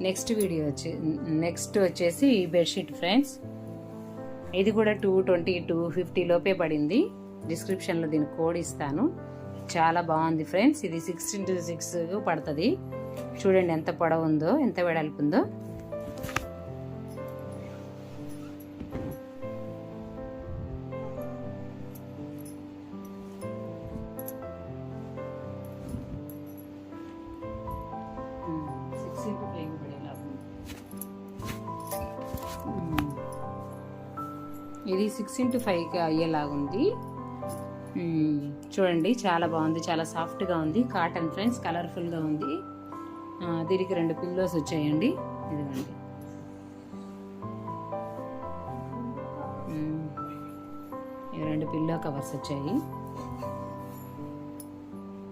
Next వచ్చేసి ఈ bedsheet friends. ఇది కూడా 220 250 లోపే పడింది. డిస్క్రిప్షన్లో దీని కోడ్ ఇస్తాను. చాలా బాగుంది ఫ్రెండ్స్. ఇది 6x6 పడుతుంది. చూడండి ఎంత పొడవు ఉందో, ఎంత వెడల్పు ఉందో. ఇది 6x5 అయ్యేలాగుంది. చూడండి చాలా బాగుంది, చాలా సాఫ్ట్గా ఉంది. కాటన్ ఫ్రెండ్స్, కలర్ఫుల్గా ఉంది. దీనికి 2 పిల్లోస్ వచ్చాయండి. ఇదిగోండి, ఇవి 2 పిల్లో కవర్స్ వచ్చాయి.